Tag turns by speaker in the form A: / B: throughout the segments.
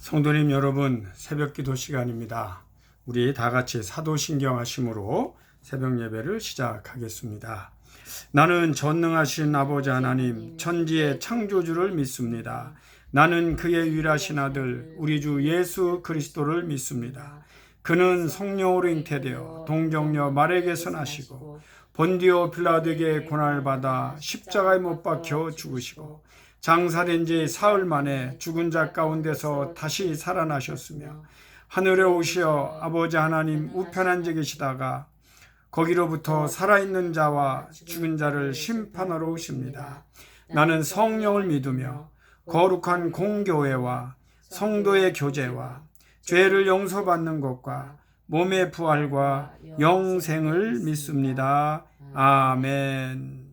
A: 성도님 여러분, 새벽 기도 시간입니다. 우리 다 같이 사도신경 하심으로 새벽 예배를 시작하겠습니다. 나는 전능하신 아버지 하나님, 천지의 창조주를 믿습니다. 나는 그의 유일하신 아들, 우리 주 예수 그리스도를 믿습니다. 그는 성령으로 잉태되어 동정녀 마리아에게서 나시고 본디오 빌라도에게 고난을 받아 십자가에 못 박혀 죽으시고 장사된 지 사흘 만에 죽은 자 가운데서 다시 살아나셨으며 하늘에 오시어 아버지 하나님 우편 앉아 계시다가 거기로부터 살아있는 자와 죽은 자를 심판하러 오십니다. 나는 성령을 믿으며 거룩한 공교회와 성도의 교제와 죄를 용서받는 것과 몸의 부활과 영생을 믿습니다. 아멘.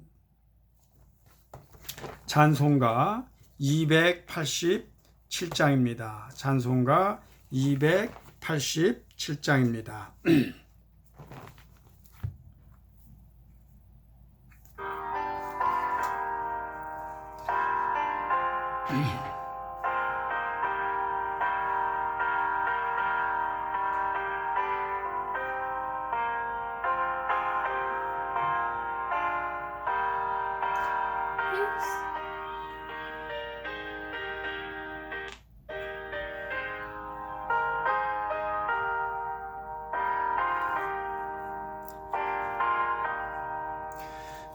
A: 찬송가 287장입니다. 찬송가 287장입니다.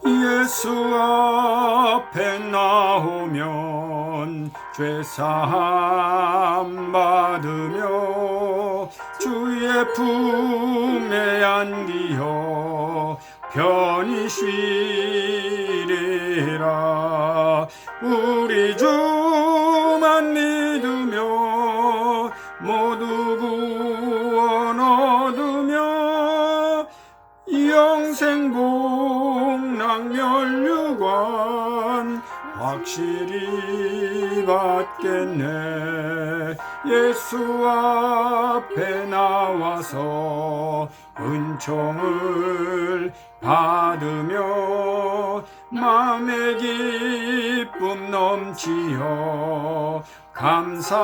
A: 예수 앞에 나오면 죄사함 받으며 주의 품에 안기어 편히 쉬리라. 우리 주만 믿으며 모두 구원 얻으며 영생 복락면류관 확실히 받겠네. 예수 앞에 나와서 은총을 받으며 마음의 기쁨 넘치어 감사하리라.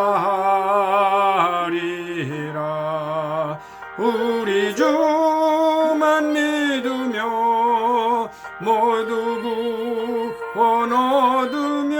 A: 우리 주만 믿으며 모두 구원 얻으며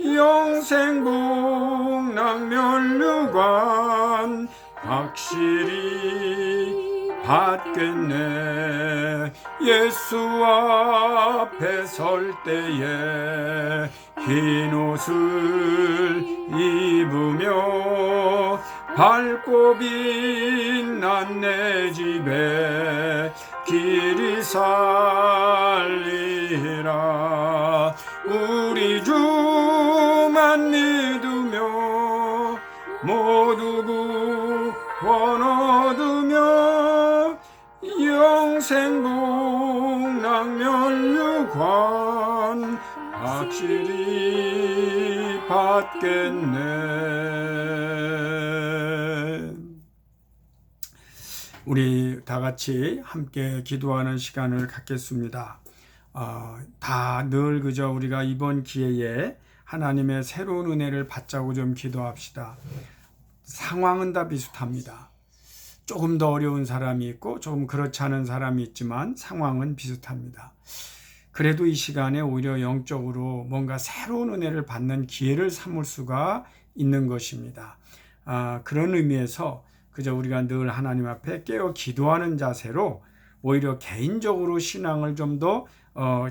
A: 영생 복락면류관 확실히 받겠네. 예수 앞에 설 때에 흰 옷을 입으며 밝고 빛난 내 집에 길이 살리라. 우리 주만 믿으며 모두 구원 얻으며 영생 복락면류관 확실히 받겠네. 우리 다 같이 함께 기도하는 시간을 갖겠습니다. 다 늘 그저 우리가 이번 기회에 하나님의 새로운 은혜를 받자고 좀 기도합시다. 상황은 다 비슷합니다. 조금 더 어려운 사람이 있고 조금 그렇지 않은 사람이 있지만 상황은 비슷합니다. 그래도 이 시간에 오히려 영적으로 뭔가 새로운 은혜를 받는 기회를 삼을 수가 있는 것입니다. 그런 의미에서 그저 우리가 늘 하나님 앞에 깨어 기도하는 자세로 오히려 개인적으로 신앙을 좀 더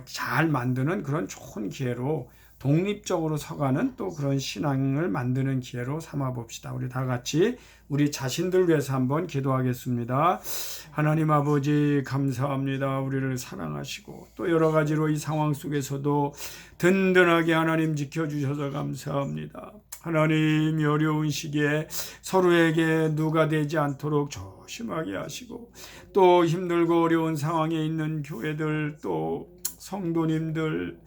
A: 잘 만드는 그런 좋은 기회로 독립적으로 서가는 또 그런 신앙을 만드는 기회로 삼아 봅시다. 우리 다 같이 우리 자신들 위해서 한번 기도하겠습니다. 하나님 아버지 감사합니다. 우리를 사랑하시고 또 여러 가지로 이 상황 속에서도 든든하게 하나님 지켜주셔서 감사합니다. 하나님 어려운 시기에 서로에게 누가 되지 않도록 조심하게 하시고 또 힘들고 어려운 상황에 있는 교회들 또 성도님들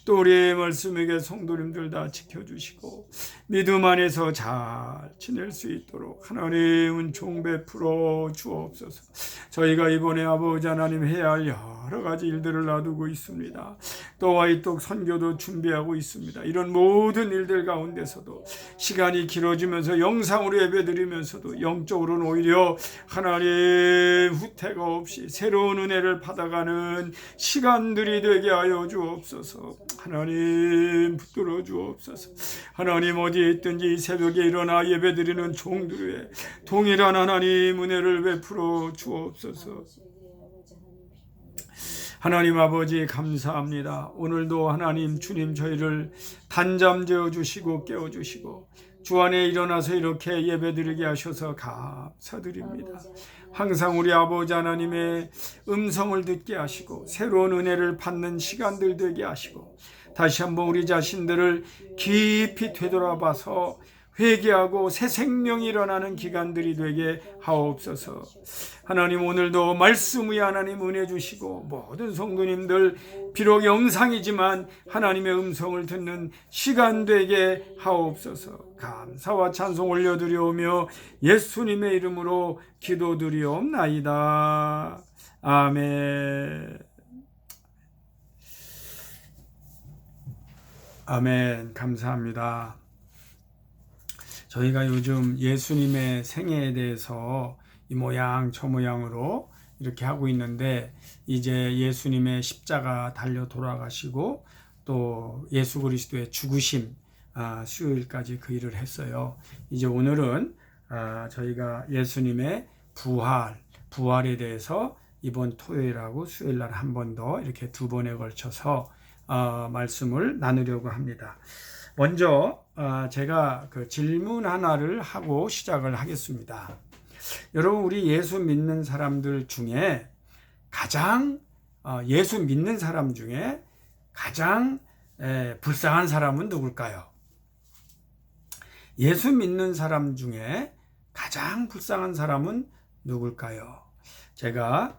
A: 또 우리의 말씀에게 성도님들 다 지켜주시고 믿음 안에서 잘 지낼 수 있도록 하나님 은총 베풀어 주옵소서. 저희가 이번에 아버지 하나님 해야 할 여러 가지 일들을 놔두고 있습니다. 또 와이톡 선교도 준비하고 있습니다. 이런 모든 일들 가운데서도 시간이 길어지면서 영상으로 예배드리면서도 영적으로는 오히려 하나님 후퇴가 없이 새로운 은혜를 받아가는 시간들이 되게 하여 주옵소서. 하나님 붙들어 주옵소서. 하나님 어디에 있든지 이 새벽에 일어나 예배드리는 종들의 동일한 하나님 은혜를 베풀어 주옵소서. 하나님 아버지 감사합니다. 오늘도 하나님 주님 저희를 단잠 재워주시고 깨워주시고 주 안에 일어나서 이렇게 예배드리게 하셔서 감사드립니다. 항상 우리 아버지 하나님의 음성을 듣게 하시고 새로운 은혜를 받는 시간들 되게 하시고 다시 한번 우리 자신들을 깊이 되돌아봐서 회개하고 새 생명이 일어나는 기간들이 되게 하옵소서. 하나님 오늘도 말씀 위에 하나님 은혜 주시고 모든 성도님들 비록 영상이지만 하나님의 음성을 듣는 시간 되게 하옵소서. 감사와 찬송 올려드리오며 예수님의 이름으로 기도드리옵나이다. 아멘. 아멘. 감사합니다. 저희가 요즘 예수님의 생애에 대해서 이 모양 저 모양으로 이렇게 하고 있는데 이제 예수님의 십자가 달려 돌아가시고 또 예수 그리스도의 죽으심 수요일까지 그 일을 했어요. 이제 오늘은 저희가 예수님의 부활에 대해서 이번 토요일하고 수요일날 한 번 더 이렇게 두 번에 걸쳐서 말씀을 나누려고 합니다. 먼저 제가 그 질문 하나를 하고 시작을 하겠습니다. 여러분 우리 예수 믿는 사람들 중에 가장 예수 믿는 사람 중에 가장 불쌍한 사람은 누굴까요? 예수 믿는 사람 중에 가장 불쌍한 사람은 누굴까요? 제가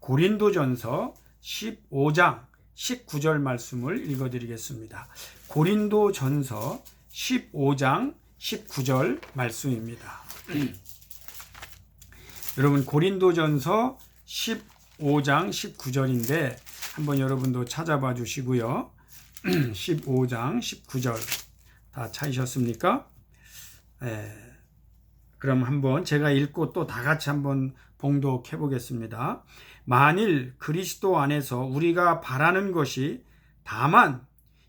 A: 고린도전서 15장 19절 말씀을 읽어드리겠습니다. 고린도전서 15장 19절 말씀입니다. 여러분 고린도전서 15장 19절인데 한번 여러분도 찾아봐 주시고요. 15장 19절 다 찾으셨습니까? 그럼 한번 제가 읽고 또 다 같이 한번 봉독해 보겠습니다. 만일 그리스도 안에서 우리가 바라는 것이 다만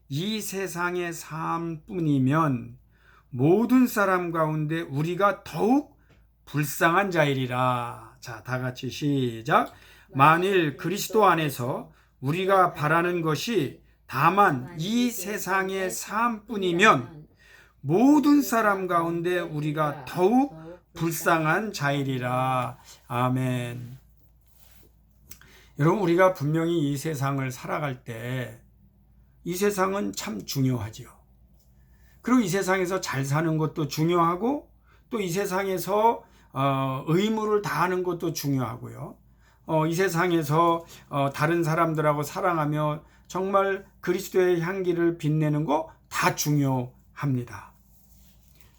A: 이 세상의 삶뿐이면 모든 사람 가운데 우리가 더욱 불쌍한 자이리라. 자, 다 같이 시작. 만일 그리스도 안에서 우리가 바라는 것이 다만 이 세상의 삶뿐이면 모든 사람 가운데 우리가 더욱 불쌍한 자이리라. 아멘. 여러분 우리가 분명히 이 세상을 살아갈 때 이 세상은 참 중요하지요. 그리고 이 세상에서 잘 사는 것도 중요하고 또 이 세상에서 의무를 다하는 것도 중요하고요. 이 세상에서 다른 사람들하고 사랑하며 정말 그리스도의 향기를 빛내는 거 다 중요합니다.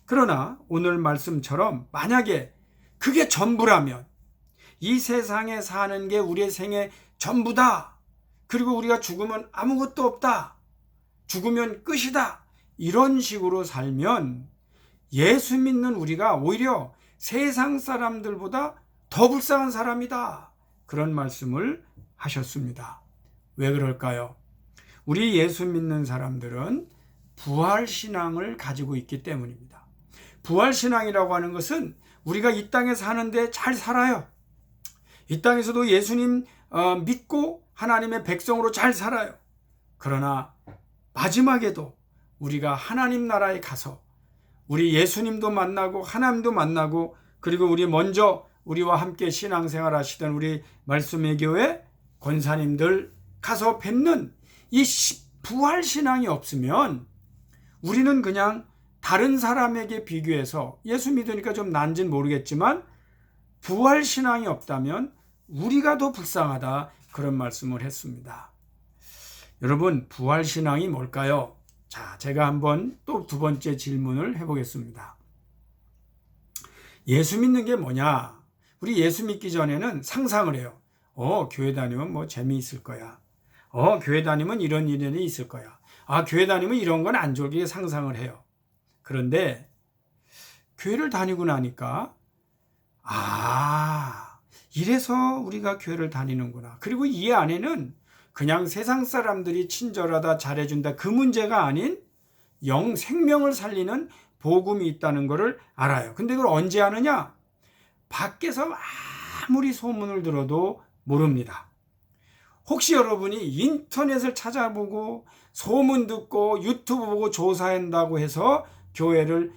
A: 그러나 오늘 말씀처럼 만약에 그게 전부라면 이 세상에 사는 게 우리의 생애 전부다. 그리고 우리가 죽으면 아무것도 없다. 죽으면 끝이다. 이런 식으로 살면 예수 믿는 우리가 오히려 세상 사람들보다 더 불쌍한 사람이다. 그런 말씀을 하셨습니다. 왜 그럴까요? 우리 예수 믿는 사람들은 부활신앙을 가지고 있기 때문입니다. 부활신앙이라고 하는 것은 우리가 이 땅에 사는데 잘 살아요. 이 땅에서도 예수님 믿고 하나님의 백성으로 잘 살아요. 그러나 마지막에도 우리가 하나님 나라에 가서 우리 예수님도 만나고 하나님도 만나고 그리고 우리 먼저 우리와 함께 신앙생활 하시던 우리 말씀의 교회 권사님들 가서 뵙는 이 부활신앙이 없으면 우리는 그냥 다른 사람에게 비교해서 예수 믿으니까 좀 난지는 모르겠지만 부활신앙이 없다면 우리가 더 불쌍하다 그런 말씀을 했습니다. 여러분, 부활신앙이 뭘까요? 자, 제가 한번 또 두 번째 질문을 해보겠습니다. 예수 믿는 게 뭐냐? 우리 예수 믿기 전에는 상상을 해요. 교회 다니면 뭐 재미있을 거야. 교회 다니면 이런 일이 있을 거야. 교회 다니면 이런 건 안 좋게 상상을 해요. 그런데 교회를 다니고 나니까 이래서 우리가 교회를 다니는구나. 그리고 이 안에는 그냥 세상 사람들이 친절하다, 잘해준다, 그 문제가 아닌 생명을 살리는 복음이 있다는 것을 알아요. 근데 그걸 언제 아느냐? 밖에서 아무리 소문을 들어도 모릅니다. 혹시 여러분이 인터넷을 찾아보고 소문 듣고 유튜브 보고 조사한다고 해서 교회를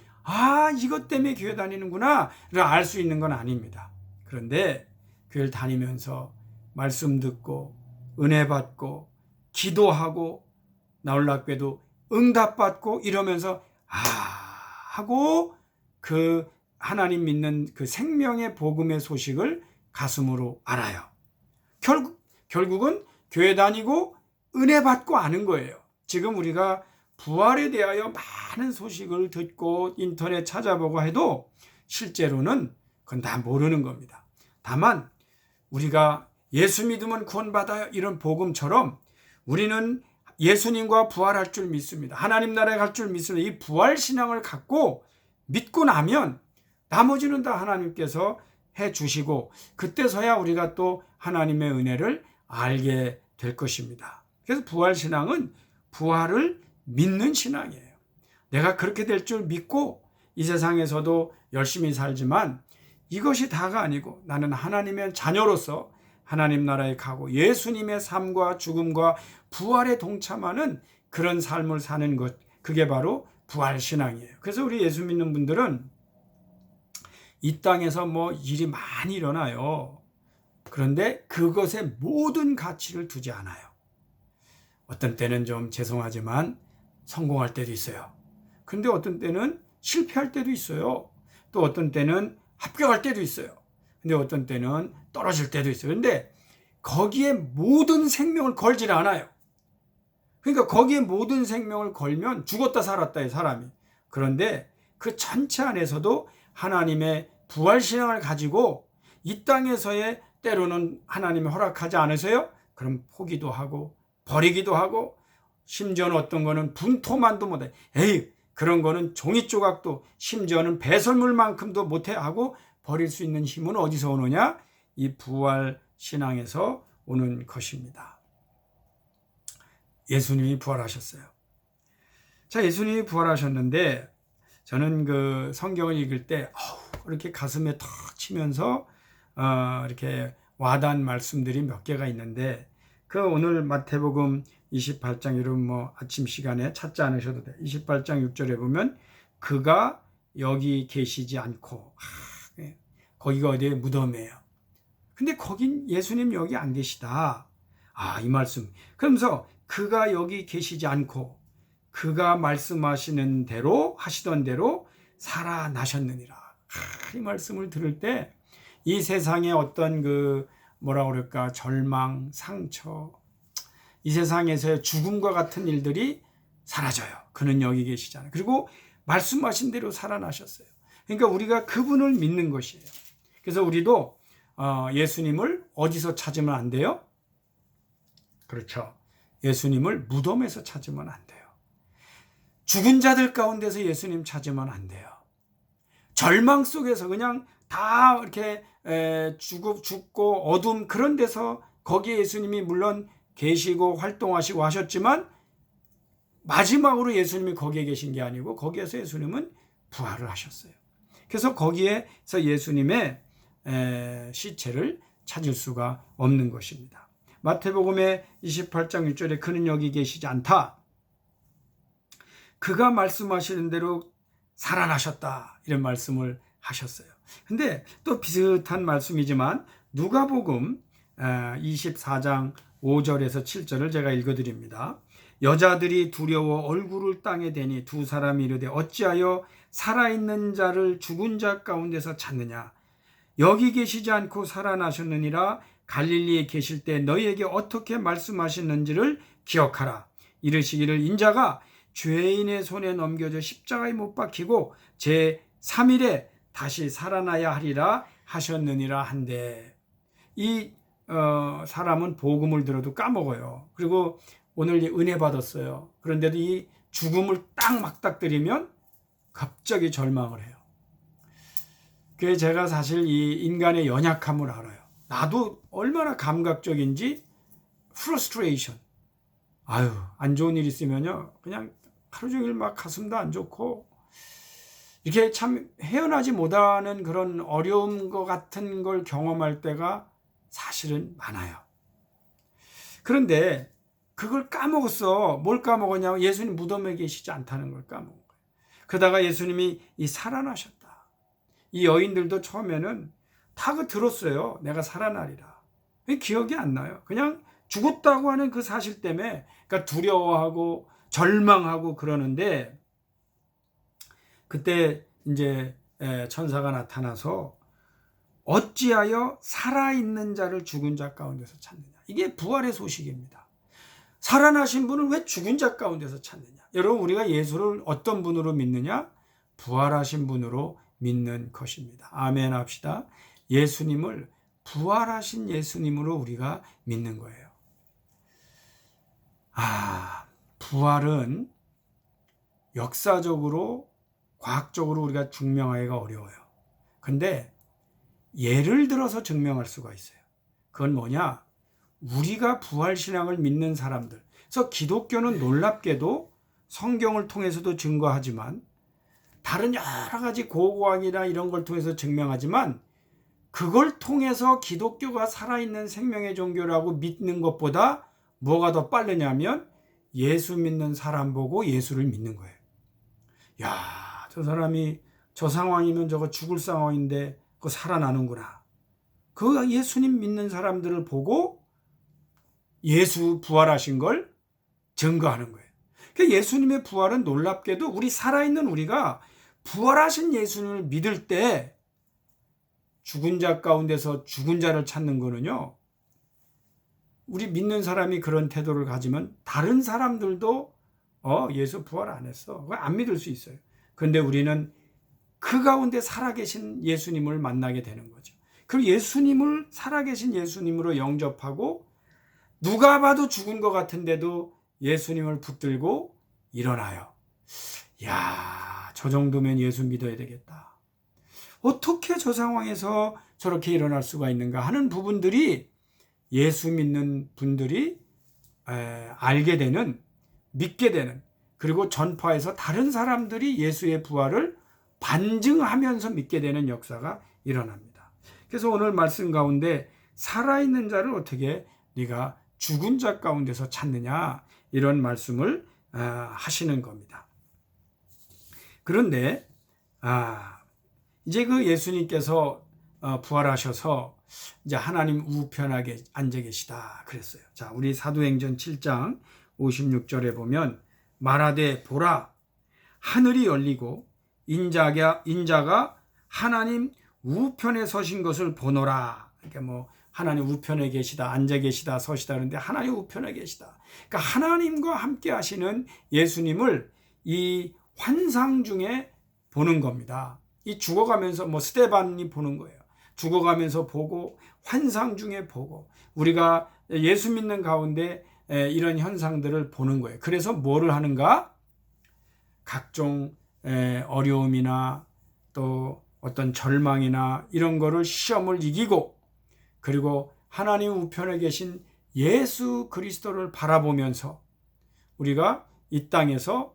A: 이것 때문에 교회 다니는구나 알 수 있는 건 아닙니다. 그런데 교회를 다니면서 말씀 듣고 은혜 받고 기도하고 나홀랍게도 응답받고 이러면서 하고 그 하나님 믿는 그 생명의 복음의 소식을 가슴으로 알아요. 결국은 교회 다니고 은혜 받고 아는 거예요. 지금 우리가 부활에 대하여 많은 소식을 듣고 인터넷 찾아보고 해도 실제로는 그건 다 모르는 겁니다. 다만 우리가 예수 믿으면 구원받아요 이런 복음처럼 우리는 예수님과 부활할 줄 믿습니다. 하나님 나라에 갈 줄 믿습니다. 이 부활 신앙을 갖고 믿고 나면 나머지는 다 하나님께서 해 주시고 그때서야 우리가 또 하나님의 은혜를 알게 될 것입니다. 그래서 부활 신앙은 부활을 믿는 신앙이에요. 내가 그렇게 될 줄 믿고 이 세상에서도 열심히 살지만 이것이 다가 아니고 나는 하나님의 자녀로서 하나님 나라에 가고 예수님의 삶과 죽음과 부활에 동참하는 그런 삶을 사는 것, 그게 바로 부활 신앙이에요. 그래서 우리 예수 믿는 분들은 이 땅에서 뭐 일이 많이 일어나요. 그런데 그것에 모든 가치를 두지 않아요. 어떤 때는 좀 죄송하지만 성공할 때도 있어요. 그런데 어떤 때는 실패할 때도 있어요. 또 어떤 때는 합격할 때도 있어요. 근데 어떤 때는 떨어질 때도 있어요. 그런데 거기에 모든 생명을 걸질 않아요. 그러니까 거기에 모든 생명을 걸면 죽었다 살았다의 사람이. 그런데 그 전체 안에서도 하나님의 부활신앙을 가지고 이 땅에서의 때로는 하나님이 허락하지 않으세요? 그럼 포기도 하고 버리기도 하고 심지어는 어떤 거는 분토만도 못해. 그런 거는 종이 조각도 심지어는 배설물만큼도 못해 하고 버릴 수 있는 힘은 어디서 오느냐? 이 부활 신앙에서 오는 것입니다. 예수님이 부활하셨어요. 자, 예수님이 부활하셨는데 저는 그 성경을 읽을 때 이렇게 가슴에 턱 치면서 이렇게 와닿은 말씀들이 몇 개가 있는데 그 오늘 마태복음 28장 여러분 뭐 아침 시간에 찾지 않으셔도 돼요. 28장 6절에 보면 그가 여기 계시지 않고 거기가 어디에 무덤이에요. 근데 거긴 예수님 여기 안 계시다. 이 말씀. 그러면서 그가 여기 계시지 않고 그가 말씀하시는 대로 하시던 대로 살아나셨느니라. 이 말씀을 들을 때 이 세상에 어떤 그 뭐라 그럴까 절망, 상처, 이 세상에서의 죽음과 같은 일들이 사라져요. 그는 여기 계시잖아요. 그리고 말씀하신 대로 살아나셨어요. 그러니까 우리가 그분을 믿는 것이에요. 그래서 우리도 예수님을 어디서 찾으면 안 돼요? 그렇죠. 예수님을 무덤에서 찾으면 안 돼요. 죽은 자들 가운데서 예수님 찾으면 안 돼요. 절망 속에서 그냥 다 이렇게 죽고 어둠 그런 데서 거기에 예수님이 물론 계시고 활동하시고 하셨지만 마지막으로 예수님이 거기에 계신 게 아니고 거기에서 예수님은 부활을 하셨어요. 그래서 거기에서 예수님의 시체를 찾을 수가 없는 것입니다. 마태복음의 28장 6절에 그는 여기 계시지 않다. 그가 말씀하시는 대로 살아나셨다. 이런 말씀을 하셨어요. 근데 또 비슷한 말씀이지만 누가복음 24장 5절에서 7절을 제가 읽어드립니다. 여자들이 두려워 얼굴을 땅에 대니 두 사람이 이르되 어찌하여 살아있는 자를 죽은 자 가운데서 찾느냐. 여기 계시지 않고 살아나셨느니라. 갈릴리에 계실 때 너희에게 어떻게 말씀하셨는지를 기억하라. 이르시기를 인자가 죄인의 손에 넘겨져 십자가에 못 박히고 제3일에 다시 살아나야 하리라 하셨느니라 한데, 이 사람은 복음을 들어도 까먹어요. 그리고 오늘 은혜 받았어요. 그런데도 이 죽음을 딱 맞닥뜨리면 갑자기 절망을 해요. 그래서 제가 사실 이 인간의 연약함을 알아요. 나도 얼마나 감각적인지. frustration. 안 좋은 일 있으면요, 그냥 하루 종일 막 가슴도 안 좋고, 이렇게 참 헤어나지 못하는 그런 어려움 것 같은 걸 경험할 때가 사실은 많아요. 그런데 그걸 까먹었어. 뭘 까먹었냐면 예수님 무덤에 계시지 않다는 걸 까먹은 거예요. 그러다가 예수님이 살아나셨다. 이 여인들도 처음에는 다 들었어요. 내가 살아나리라. 기억이 안 나요. 그냥 죽었다고 하는 그 사실 때문에 그러니까 두려워하고 절망하고 그러는데, 그때 이제 천사가 나타나서 어찌하여 살아있는 자를 죽은 자 가운데서 찾느냐. 이게 부활의 소식입니다. 살아나신 분을 왜 죽은 자 가운데서 찾느냐. 여러분, 우리가 예수를 어떤 분으로 믿느냐? 부활하신 분으로 믿는 것입니다. 아멘 합시다. 예수님을 부활하신 예수님으로 우리가 믿는 거예요. 부활은 역사적으로 과학적으로 우리가 증명하기가 어려워요. 근데 예를 들어서 증명할 수가 있어요. 그건 뭐냐? 우리가 부활신앙을 믿는 사람들. 그래서 기독교는 놀랍게도 성경을 통해서도 증거하지만, 다른 여러 가지 고고학이나 이런 걸 통해서 증명하지만, 그걸 통해서 기독교가 살아있는 생명의 종교라고 믿는 것보다 뭐가 더 빠르냐면 예수 믿는 사람 보고 예수를 믿는 거예요. 야, 저 사람이 저 상황이면 저거 죽을 상황인데 그거 살아나는구나. 그 예수님 믿는 사람들을 보고 예수 부활하신 걸 증거하는 거예요. 그러니까 예수님의 부활은 놀랍게도 우리 살아있는 우리가 부활하신 예수님을 믿을 때 죽은 자 가운데서 죽은 자를 찾는 거는요, 우리 믿는 사람이 그런 태도를 가지면 다른 사람들도 예수 부활 안 했어. 그거 안 믿을 수 있어요. 그런데 우리는 그 가운데 살아계신 예수님을 만나게 되는 거죠. 그럼 예수님을 살아계신 예수님으로 영접하고, 누가 봐도 죽은 것 같은데도 예수님을 붙들고 일어나요. 야, 저 정도면 예수 믿어야 되겠다. 어떻게 저 상황에서 저렇게 일어날 수가 있는가 하는 부분들이 예수 믿는 분들이 알게 되는, 믿게 되는, 그리고 전파해서 다른 사람들이 예수의 부활을 반증하면서 믿게 되는 역사가 일어납니다. 그래서 오늘 말씀 가운데 살아있는 자를 어떻게 네가 죽은 자 가운데서 찾느냐, 이런 말씀을 하시는 겁니다. 그런데 이제 그 예수님께서 부활하셔서 이제 하나님 우편하게 앉아 계시다 그랬어요. 자, 우리 사도행전 7장 56절에 보면 말하되 보라, 하늘이 열리고 인자가 하나님 우편에 서신 것을 보노라. 그러니까 뭐 하나님 우편에 계시다, 앉아 계시다, 서시다 그러는데 하나님 우편에 계시다. 그러니까 하나님과 함께 하시는 예수님을 이 환상 중에 보는 겁니다. 이 죽어가면서 뭐 스데반이 보는 거예요. 죽어가면서 보고 환상 중에 보고, 우리가 예수 믿는 가운데 이런 현상들을 보는 거예요. 그래서 뭐를 하는가? 각종 어려움이나 또 어떤 절망이나 이런 거를 시험을 이기고, 그리고 하나님 우편에 계신 예수 그리스도를 바라보면서 우리가 이 땅에서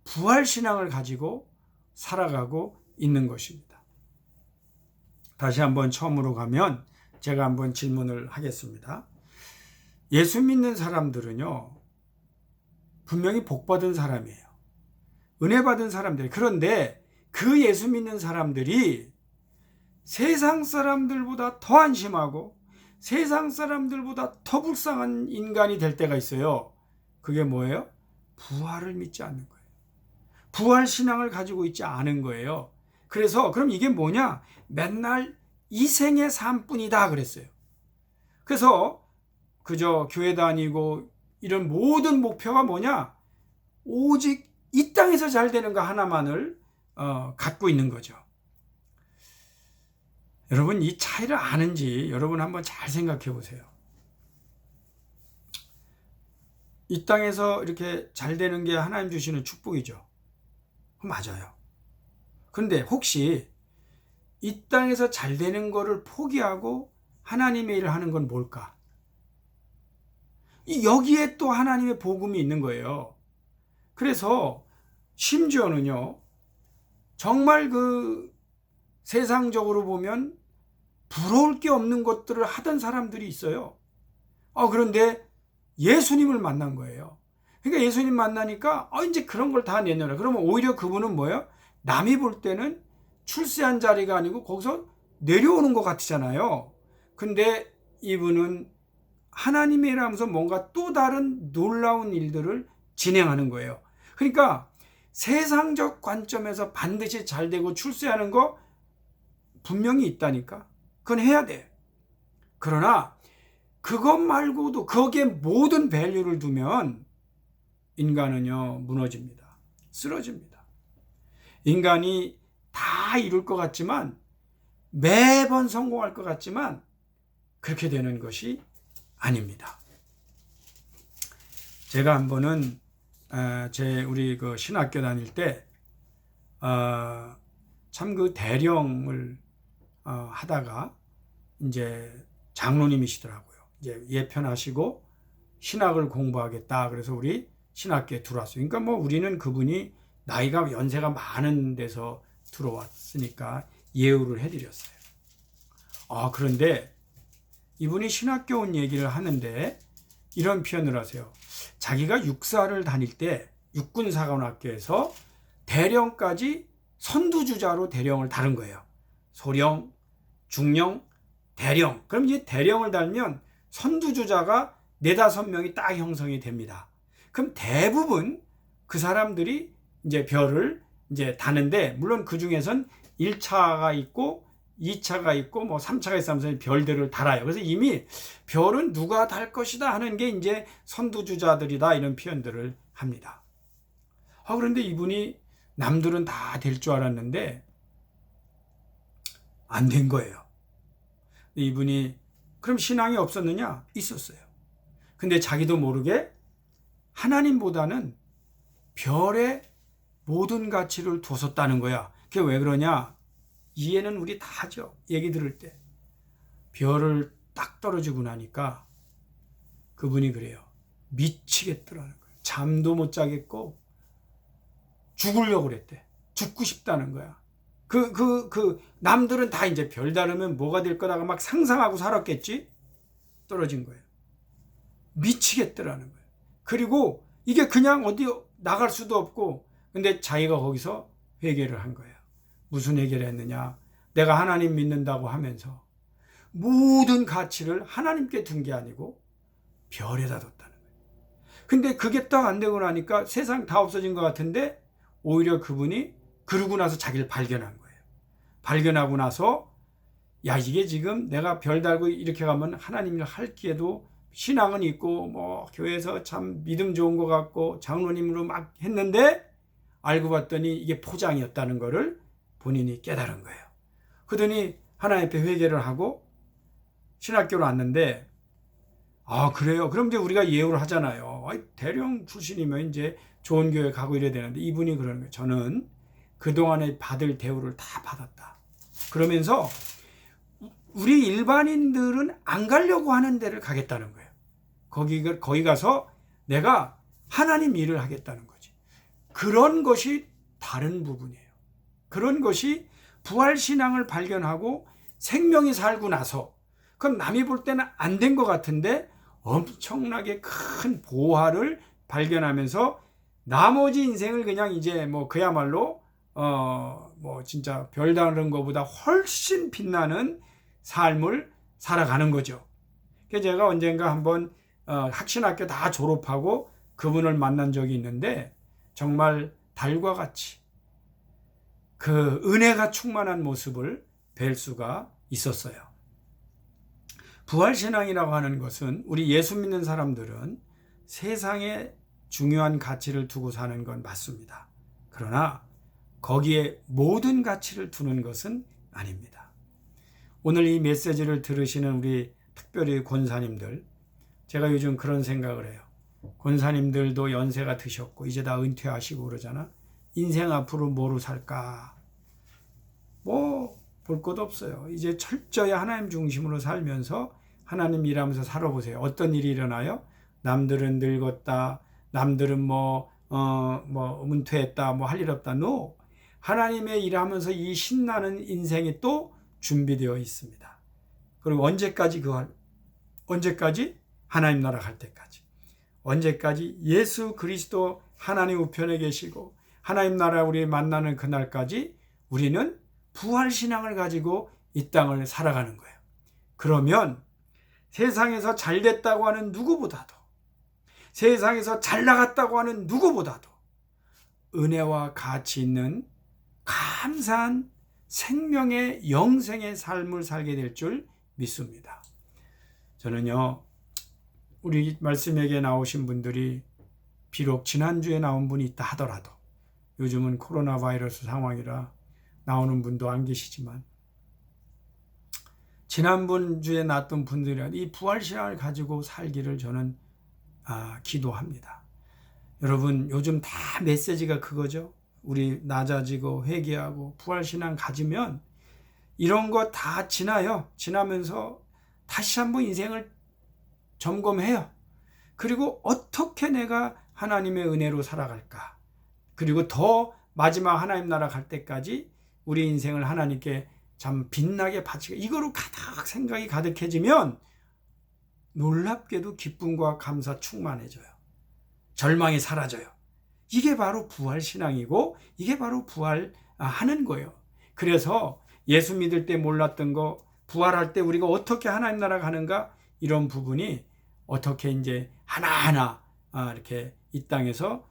A: 부활신앙을 가지고 살아가고 있는 것입니다. 다시 한번 처음으로 가면 제가 한번 질문을 하겠습니다. 예수 믿는 사람들은요, 분명히 복받은 사람이에요. 은혜 받은 사람들. 그런데 그 예수 믿는 사람들이 세상 사람들보다 더 안심하고 세상 사람들보다 더 불쌍한 인간이 될 때가 있어요. 그게 뭐예요? 부활을 믿지 않는 거예요. 부활 신앙을 가지고 있지 않은 거예요. 그래서 그럼 이게 뭐냐? 맨날 이 생의 삶뿐이다 그랬어요. 그래서 그저 교회 다니고 이런 모든 목표가 뭐냐? 오직 이 땅에서 잘 되는 거 하나만을 갖고 있는 거죠. 여러분, 이 차이를 아는지 여러분 한번 잘 생각해 보세요. 이 땅에서 이렇게 잘 되는 게 하나님 주시는 축복이죠. 맞아요. 그런데 혹시 이 땅에서 잘 되는 거를 포기하고 하나님의 일을 하는 건 뭘까? 여기에 또 하나님의 복음이 있는 거예요. 그래서 심지어는요, 정말 그 세상적으로 보면 부러울 게 없는 것들을 하던 사람들이 있어요. 그런데 예수님을 만난 거예요. 그러니까 예수님 만나니까 이제 그런 걸 다 내놓으라. 그러면 오히려 그분은 뭐예요? 남이 볼 때는 출세한 자리가 아니고 거기서 내려오는 것 같잖아요. 근데 이분은 하나님의 일을 하면서 뭔가 또 다른 놀라운 일들을 진행하는 거예요. 그러니까 세상적 관점에서 반드시 잘 되고 출세하는 거 분명히 있다니까. 그건 해야 돼. 그러나 그것 말고도 거기에 모든 밸류를 두면 인간은요, 무너집니다. 쓰러집니다. 인간이 다 이룰 것 같지만, 매번 성공할 것 같지만 그렇게 되는 것이 아닙니다. 제가 한 번은 우리 그 신학교 다닐 때 참 그 대령을 하다가 이제 장로님이시더라고요. 이제 예편하시고 신학을 공부하겠다. 그래서 우리 신학교에 들어왔어요. 그러니까 뭐 우리는 그분이 나이가 연세가 많은 데서 들어왔으니까 예우를 해드렸어요. 그런데 이분이 신학교 온 얘기를 하는데 이런 표현을 하세요. 자기가 육사를 다닐 때 육군사관학교에서 대령까지 선두주자로 대령을 다른 거예요. 소령, 중령, 대령. 그럼 이제 대령을 달면 선두주자가 4-5명이 딱 형성이 됩니다. 그럼 대부분 그 사람들이 이제 별을 이제 다는데, 물론 그 중에선 1차가 있고 2차가 있고 뭐 3차가 있으면서 별들을 달아요. 그래서 이미 별은 누가 달 것이다 하는 게 이제 선두주자들이다, 이런 표현들을 합니다. 그런데 이분이 남들은 다 될 줄 알았는데 안 된 거예요. 이분이 그럼 신앙이 없었느냐? 있었어요. 근데 자기도 모르게 하나님보다는 별에 모든 가치를 뒀었다는 거야. 그게 왜 그러냐? 이해는 우리 다 하죠. 얘기 들을 때. 별을 딱 떨어지고 나니까 그분이 그래요. 미치겠더라는 거예요. 잠도 못 자겠고 죽으려고 그랬대. 죽고 싶다는 거야. 남들은 다 이제 별 다르면 뭐가 될 거다가 막 상상하고 살았겠지? 떨어진 거예요. 미치겠더라는 거예요. 그리고 이게 그냥 어디 나갈 수도 없고, 근데 자기가 거기서 회개를 한 거예요. 무슨 회개를 했느냐? 내가 하나님 믿는다고 하면서 모든 가치를 하나님께 둔 게 아니고 별에다 뒀다는 거예요. 근데 그게 딱 안 되고 나니까 세상 다 없어진 것 같은데, 오히려 그분이 그러고 나서 자기를 발견한 거예요. 발견하고 나서 이게 지금 내가 별 달고 이렇게 가면 하나님을 할 기에도 신앙은 있고 뭐 교회에서 참 믿음 좋은 것 같고 장로님으로 막 했는데, 알고 봤더니 이게 포장이었다는 거를 본인이 깨달은 거예요. 그러더니 하나님 앞에 회개를 하고 신학교로 왔는데, 그래요? 그럼 이제 우리가 예우를 하잖아요. 대령 출신이면 이제 좋은 교회 가고 이래야 되는데, 이분이 그러는 거예요. 저는 그동안에 받을 대우를 다 받았다. 그러면서 우리 일반인들은 안 가려고 하는 데를 가겠다는 거예요. 거기 가서 내가 하나님 일을 하겠다는 거지. 그런 것이 다른 부분이에요. 그런 것이 부활신앙을 발견하고 생명이 살고 나서, 그건 남이 볼 때는 안 된 것 같은데 엄청나게 큰 보화를 발견하면서 나머지 인생을 그냥 이제 뭐 그야말로 뭐 진짜 별다른 것보다 훨씬 빛나는 삶을 살아가는 거죠. 그래서 제가 언젠가 한번 학신학교 다 졸업하고 그분을 만난 적이 있는데, 정말 달과 같이 그 은혜가 충만한 모습을 뵐 수가 있었어요. 부활신앙이라고 하는 것은 우리 예수 믿는 사람들은 세상에 중요한 가치를 두고 사는 건 맞습니다. 그러나 거기에 모든 가치를 두는 것은 아닙니다. 오늘 이 메시지를 들으시는 우리 특별히 권사님들, 제가 요즘 그런 생각을 해요. 권사님들도 연세가 드셨고 이제 다 은퇴하시고 그러잖아. 인생 앞으로 뭐로 살까? 뭐 볼 것도 없어요. 이제 철저히 하나님 중심으로 살면서 하나님 일하면서 살아보세요. 어떤 일이 일어나요? 남들은 늙었다. 남들은 은퇴했다. 뭐 할 일 없다. No. 하나님의 일하면서 이 신나는 인생이 또 준비되어 있습니다. 그리고 언제까지 언제까지? 하나님 나라 갈 때까지. 언제까지? 예수 그리스도 하나님 우편에 계시고 하나님 나라 우리 만나는 그날까지 우리는 부활신앙을 가지고 이 땅을 살아가는 거예요. 그러면 세상에서 잘 됐다고 하는 누구보다도, 세상에서 잘 나갔다고 하는 누구보다도 은혜와 가치 있는 감사한 생명의 영생의 삶을 살게 될 줄 믿습니다. 저는요, 우리 말씀에게 나오신 분들이 비록 지난주에 나온 분이 있다 하더라도 요즘은 코로나 바이러스 상황이라 나오는 분도 안 계시지만 지난주에 났던 분들은 이 부활신앙을 가지고 살기를 저는 기도합니다. 여러분 요즘 다 메시지가 그거죠. 우리 낮아지고 회개하고 부활신앙 가지면 이런 거 다 지나요. 지나면서 다시 한번 인생을 점검해요. 그리고 어떻게 내가 하나님의 은혜로 살아갈까? 그리고 더 마지막 하나님 나라 갈 때까지 우리 인생을 하나님께 참 빛나게 바치고 이거로 가득 생각이 가득해지면 놀랍게도 기쁨과 감사 충만해져요. 절망이 사라져요. 이게 바로 부활신앙이고 이게 바로 부활하는 거예요. 그래서 예수 믿을 때 몰랐던 거 부활할 때 우리가 어떻게 하나님 나라 가는가 이런 부분이 어떻게 이제 하나하나 이렇게 이 땅에서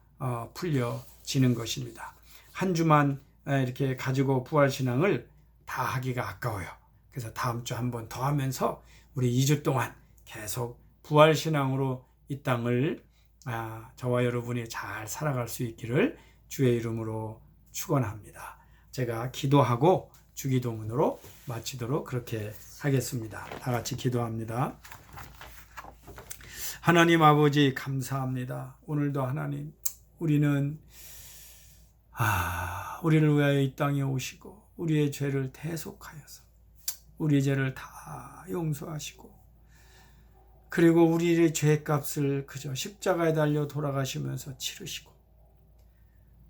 A: 풀려지는 것입니다. 한 주만 이렇게 가지고 부활신앙을 다 하기가 아까워요. 그래서 다음 주 한 번 더 하면서 우리 2주 동안 계속 부활신앙으로 이 땅을 저와 여러분이 잘 살아갈 수 있기를 주의 이름으로 축원합니다. 제가 기도하고 주기도문으로 마치도록 그렇게 하겠습니다. 다 같이 기도합니다. 하나님 아버지 감사합니다. 오늘도 하나님 우리는 우리를 위하여 이 땅에 오시고 우리의 죄를 대속하여서 우리의 죄를 다 용서하시고 그리고 우리의 죄값을 그저 십자가에 달려 돌아가시면서 치르시고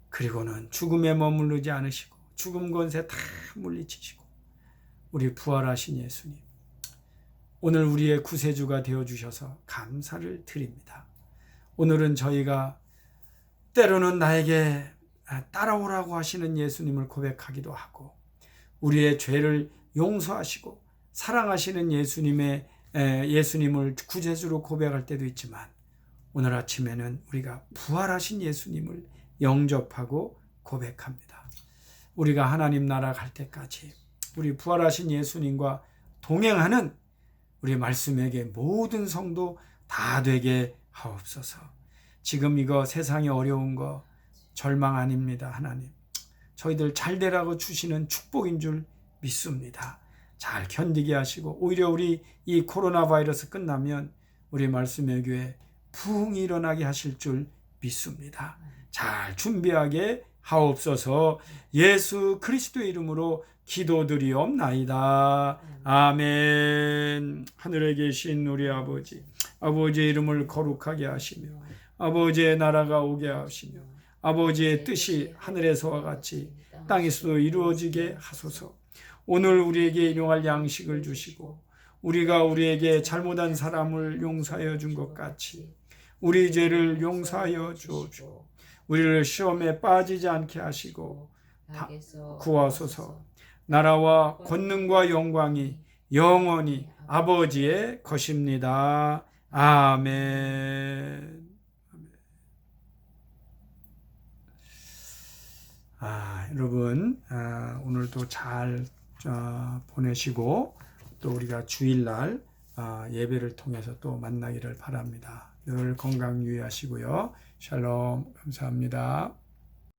A: 그리고는 죽음에 머무르지 않으시고 죽음 권세 다 물리치시고 우리 부활하신 예수님 오늘 우리의 구세주가 되어주셔서 감사를 드립니다. 오늘은 저희가 때로는 나에게 따라오라고 하시는 예수님을 고백하기도 하고 우리의 죄를 용서하시고 사랑하시는 예수님을 구세주로 고백할 때도 있지만 오늘 아침에는 우리가 부활하신 예수님을 영접하고 고백합니다. 우리가 하나님 나라 갈 때까지 우리 부활하신 예수님과 동행하는 우리 말씀에게 모든 성도 다 되게 하옵소서. 지금 이거 세상에 어려운 거 절망 아닙니다. 하나님 저희들 잘 되라고 주시는 축복인 줄 믿습니다. 잘 견디게 하시고 오히려 우리 이 코로나 바이러스 끝나면 우리 말씀의 교회 부흥이 일어나게 하실 줄 믿습니다. 잘 준비하게 하옵소서. 예수 그리스도의 이름으로 기도드리옵나이다. 아멘. 하늘에 계신 우리 아버지의 이름을 거룩하게 하시며 아버지의 나라가 오게 하시며 아버지의 뜻이 하늘에서와 같이 땅에서도 이루어지게 하소서. 오늘 우리에게 일용할 양식을 주시고 우리가 우리에게 잘못한 사람을 용서하여 준 것 같이 우리 죄를 용서하여 주옵시고 우리를 시험에 빠지지 않게 하시고 구하소서. 나라와 권능과 영광이 영원히 아버지의 것입니다. 아멘. 여러분 오늘도 잘 보내시고 또 우리가 주일날 예배를 통해서 또 만나기를 바랍니다. 늘 건강 유의하시고요. 샬롬 감사합니다.